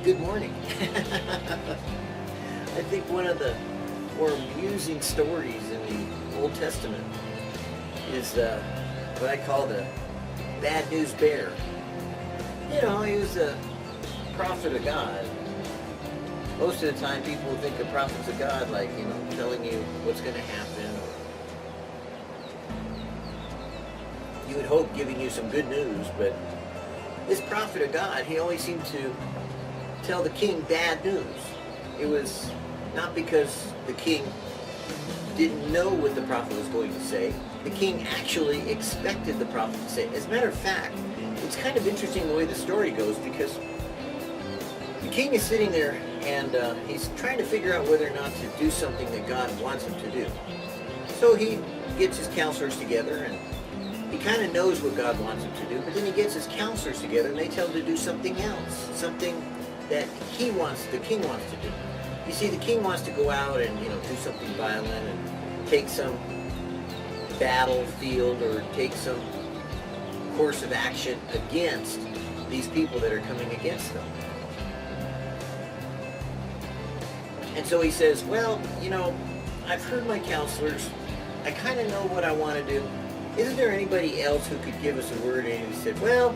Good morning. I think one of the more amusing stories in the Old Testament is what I call the bad news bear. You know, he was a prophet of God. Most of the time people think of prophets of God like, telling you what's going to happen. Or you would hope giving you some good news, but this prophet of God, he always seemed to tell the king bad news. It was not because the king didn't know what the prophet was going to say. The king actually expected the prophet to say it. As a matter of fact, it's kind of interesting the way the story goes, because the king is sitting there and he's trying to figure out whether or not to do something that God wants him to do. So he gets his counselors together, and he kind of knows what God wants him to do, but then he gets his counselors together and they tell him to do something else, something that the king wants to do. You see, the king wants to go out and, do something violent and take some battlefield or take some course of action against these people that are coming against them. And so he says, well, I've heard my counselors. I kind of know what I want to do. Isn't there anybody else who could give us a word? And he said, well,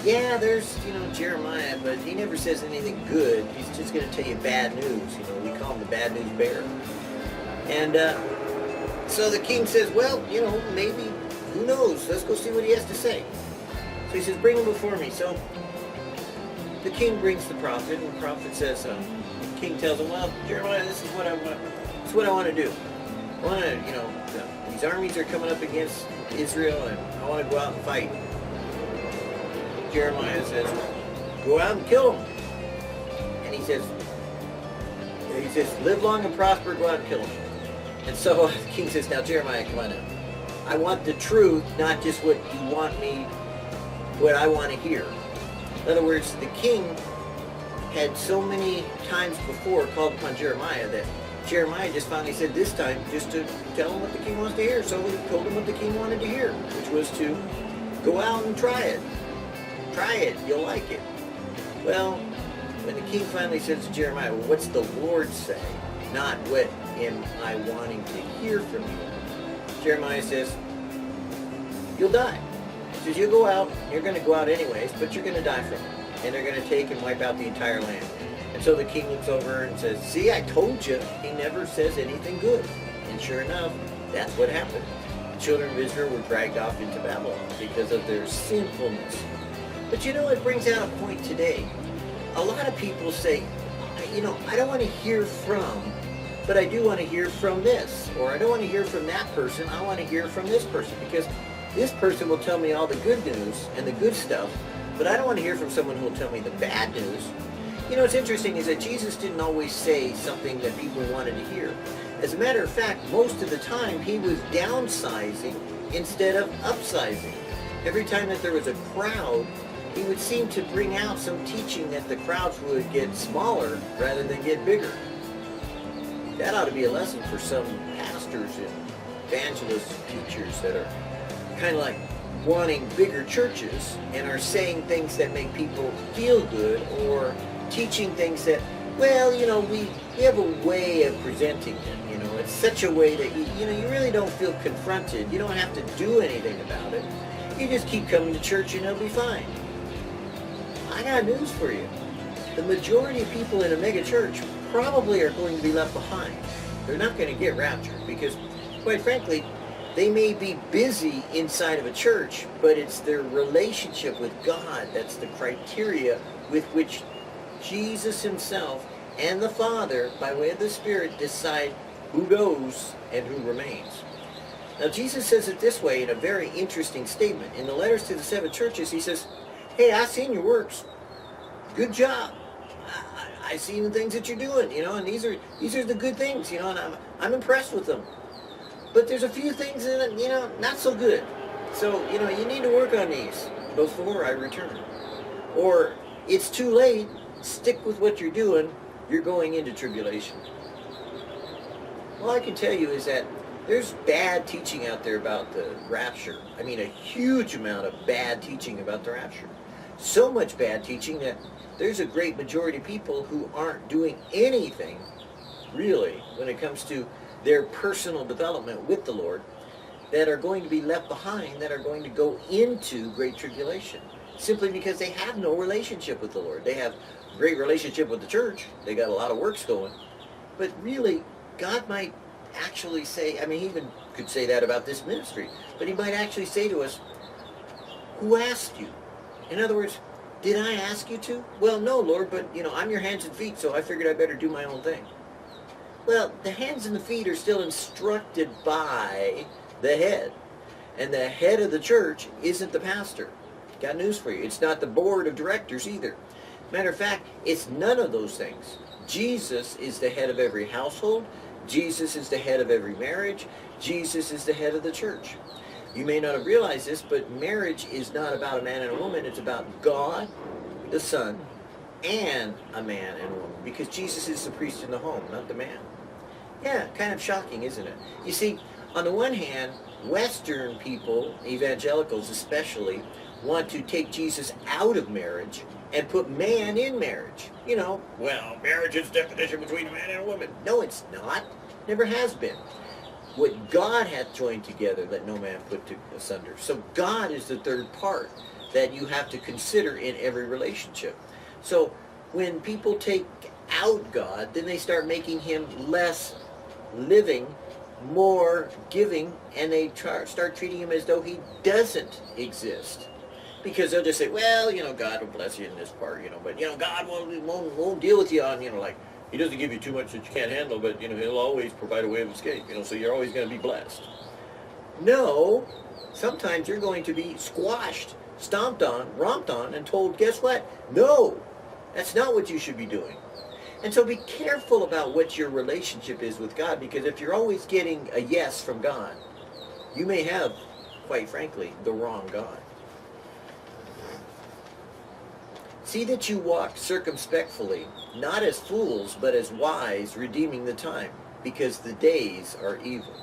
yeah, there's, Jeremiah, but he never says anything good. He's just going to tell you bad news. We call him the bad news bear. And so the king says, well, maybe, who knows? Let's go see what he has to say. So he says, bring him before me. So the king brings the prophet, and the prophet says, the king tells him, well, Jeremiah, this is what I want. This is what I want to do. I want to, these armies are coming up against Israel, and I want to go out and fight. Jeremiah says, go out and kill them. And he says, live long and prosper, go out and kill them. And so the king says, now Jeremiah, come on now. I want the truth, not just what you want me, what I want to hear. In other words, the king had so many times before called upon Jeremiah that Jeremiah just finally said this time just to tell him what the king wants to hear. So he told him what the king wanted to hear, which was to go out and try it. Try it, you'll like it. Well, when the king finally says to Jeremiah, well, what's the Lord say? Not what am I wanting to hear from you. Jeremiah says, you'll die. He says, you'll go out, you're going to go out anyways, but you're going to die from it. And they're going to take and wipe out the entire land. And so the king looks over and says, see, I told you, he never says anything good. And sure enough, that's what happened. The children of Israel were dragged off into Babylon because of their sinfulness. But it brings out a point today. A lot of people say, I don't want to hear from, but I do want to hear from this. Or I don't want to hear from that person, I want to hear from this person. Because this person will tell me all the good news and the good stuff, but I don't want to hear from someone who will tell me the bad news. What's interesting is that Jesus didn't always say something that people wanted to hear. As a matter of fact, most of the time he was downsizing instead of upsizing. Every time that there was a crowd, he would seem to bring out some teaching that the crowds would get smaller rather than get bigger. That ought to be a lesson for some pastors and evangelists and teachers that are kind of like wanting bigger churches and are saying things that make people feel good, or teaching things that, well, we have a way of presenting it. It's such a way that you really don't feel confronted. You don't have to do anything about it. You just keep coming to church and it'll be fine. I got news for you. The majority of people in a mega church probably are going to be left behind. They're not going to get raptured because, quite frankly, they may be busy inside of a church, but it's their relationship with God that's the criteria with which Jesus himself and the Father, by way of the Spirit, decide who goes and who remains. Now, Jesus says it this way in a very interesting statement. In the letters to the 7 churches, he says, hey, I've seen your works. Good job. I've seen the things that you're doing, and these are the good things, and I'm impressed with them. But there's a few things that, not so good. So, you need to work on these before I return. Or, it's too late. Stick with what you're doing. You're going into tribulation. All I can tell you is that there's bad teaching out there about the rapture. I mean, a huge amount of bad teaching about the rapture. So much bad teaching that there's a great majority of people who aren't doing anything, really, when it comes to their personal development with the Lord, that are going to be left behind, that are going to go into great tribulation, simply because they have no relationship with the Lord. They have a great relationship with the church. They got a lot of works going. But really, God might actually say, I mean, he even could say that about this ministry, but he might actually say to us, who asked you? In other words, did I ask you to? Well, no, Lord, but, I'm your hands and feet, so I figured I better do my own thing. Well, the hands and the feet are still instructed by the head. And the head of the church isn't the pastor. Got news for you. It's not the board of directors either. Matter of fact, it's none of those things. Jesus is the head of every household. Jesus is the head of every marriage. Jesus is the head of the church. You may not have realized this, but marriage is not about a man and a woman. It's about God, the Son, and a man and a woman. Because Jesus is the priest in the home, not the man. Yeah, kind of shocking, isn't it? You see, on the one hand, Western people, evangelicals especially, want to take Jesus out of marriage and put man in marriage. Well, marriage is the definition between a man and a woman. No, it's not. Never has been. What God hath joined together, let no man put asunder. So God is the third part that you have to consider in every relationship. So when people take out God, then they start making him less living, more giving, and they start treating him as though he doesn't exist. Because they'll just say, well, God will bless you in this part, but, God won't deal with you on, like, he doesn't give you too much that you can't handle, but, he'll always provide a way of escape, so you're always going to be blessed. No, sometimes you're going to be squashed, stomped on, romped on, and told, guess what? No, that's not what you should be doing. And so be careful about what your relationship is with God, because if you're always getting a yes from God, you may have, quite frankly, the wrong God. See that you walk circumspectfully, not as fools, but as wise, redeeming the time, because the days are evil.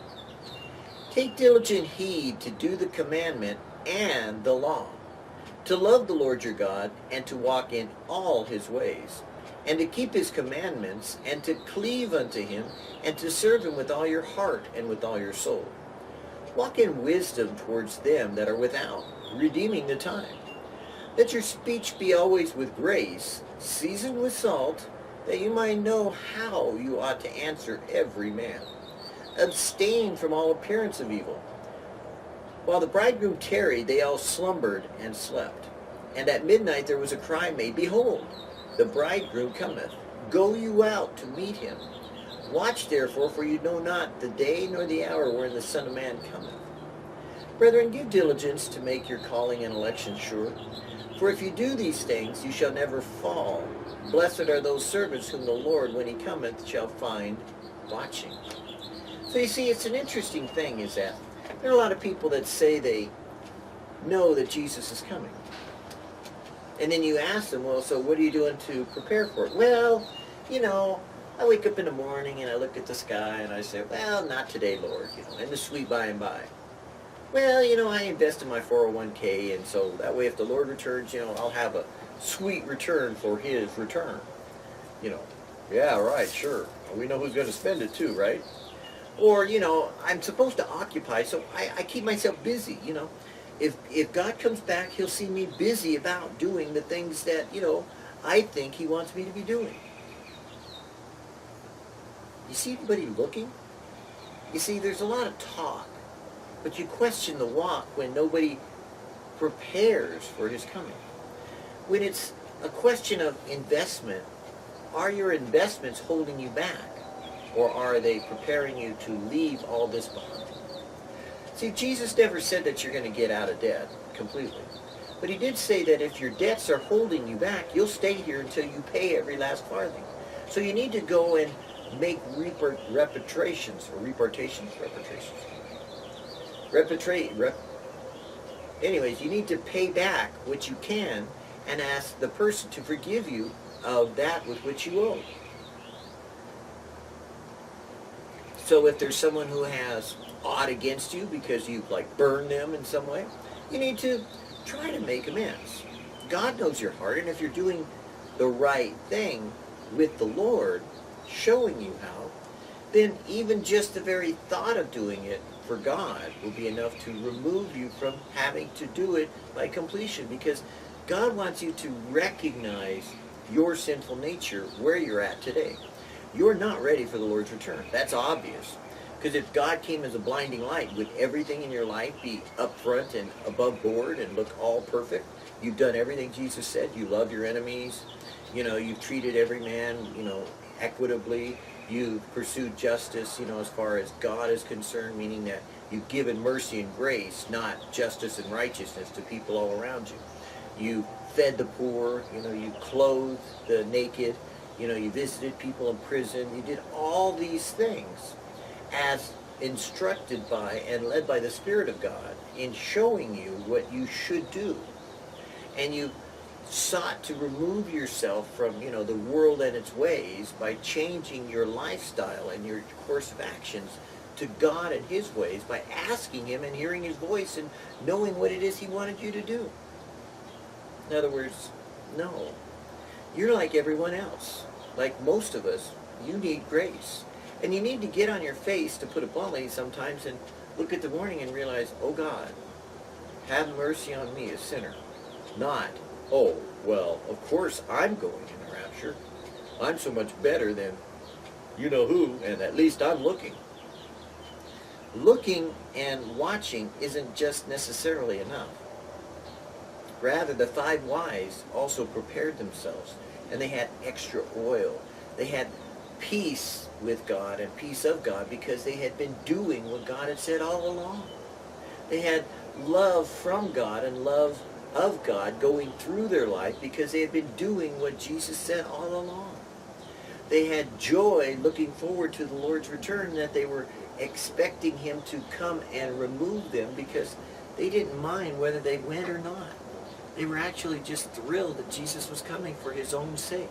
Take diligent heed to do the commandment and the law, to love the Lord your God, and to walk in all his ways, and to keep his commandments, and to cleave unto him, and to serve him with all your heart and with all your soul. Walk in wisdom towards them that are without, redeeming the time. Let your speech be always with grace, seasoned with salt, that you might know how you ought to answer every man. Abstain from all appearance of evil. While the bridegroom tarried, they all slumbered and slept. And at midnight there was a cry made, Behold, the bridegroom cometh. Go you out to meet him. Watch therefore, for you know not the day nor the hour wherein the Son of Man cometh. Brethren, give diligence to make your calling and election sure. For if you do these things, you shall never fall. Blessed are those servants whom the Lord, when he cometh, shall find watching. So you see, it's an interesting thing is that there are a lot of people that say they know that Jesus is coming. And then you ask them, well, so what are you doing to prepare for it? Well, I wake up in the morning and I look at the sky and I say, well, not today, Lord, in the sweet by and by. Well, I invest in my 401k, and so that way if the Lord returns, I'll have a sweet return for his return. Yeah, right, sure. We know who's going to spend it too, right? Or, I'm supposed to occupy, so I keep myself busy, If God comes back, he'll see me busy about doing the things that, I think he wants me to be doing. You see anybody looking? You see, there's a lot of talk. But you question the walk when nobody prepares for his coming. When it's a question of investment, are your investments holding you back? Or are they preparing you to leave all this behind? See, Jesus never said that you're going to get out of debt completely. But he did say that if your debts are holding you back, you'll stay here until you pay every last farthing. So you need to go and make repatriations. Anyways, you need to pay back what you can and ask the person to forgive you of that with which you owe. So if there's someone who has aught against you because you've burned them in some way, you need to try to make amends. God knows your heart, and if you're doing the right thing with the Lord, showing you how, then even just the very thought of doing it for God will be enough to remove you from having to do it by completion, because God wants you to recognize your sinful nature where you're at today. You're not ready for the Lord's return. That's obvious. Because if God came as a blinding light, would everything in your life be upfront and above board and look all perfect? You've done everything Jesus said. You love your enemies. You've treated every man, equitably. You've pursued justice, as far as God is concerned, meaning that you've given mercy and grace, not justice and righteousness, to people all around you. You fed the poor, you clothed the naked, you visited people in prison. You did all these things as instructed by and led by the Spirit of God in showing you what you should do. And you sought to remove yourself from, the world and its ways by changing your lifestyle and your course of actions to God and His ways by asking Him and hearing His voice and knowing what it is He wanted you to do. In other words, no. You're like everyone else. Like most of us, you need grace. And you need to get on your face, to put it bluntly sometimes, and look at the morning and realize, oh God, have mercy on me, a sinner. Not, oh, well, of course I'm going in the rapture. I'm so much better than you-know-who, and at least I'm looking. Looking and watching isn't just necessarily enough. Rather, the 5 wise also prepared themselves, and they had extra oil. They had peace with God and peace of God because they had been doing what God had said all along. They had love from God and love of God going through their life because they had been doing what Jesus said all along. They had joy looking forward to the Lord's return, that they were expecting Him to come and remove them because they didn't mind whether they went or not. They were actually just thrilled that Jesus was coming for His own sake,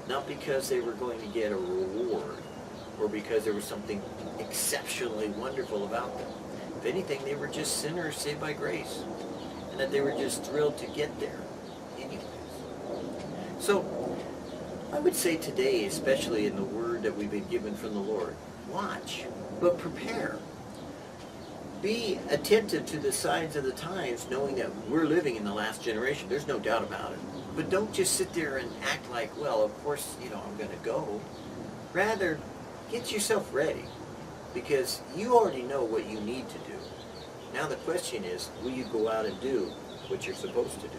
not because they were going to get a reward or because there was something exceptionally wonderful about them. If anything, they were just sinners saved by grace, and that they were just thrilled to get there anyways. So I would say today, especially in the word that we've been given from the Lord, watch, but prepare. Be attentive to the signs of the times, knowing that we're living in the last generation. There's no doubt about it. But don't just sit there and act like, well, of course, I'm going to go. Rather, get yourself ready, because you already know what you need to do. Now the question is, will you go out and do what you're supposed to do?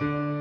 you.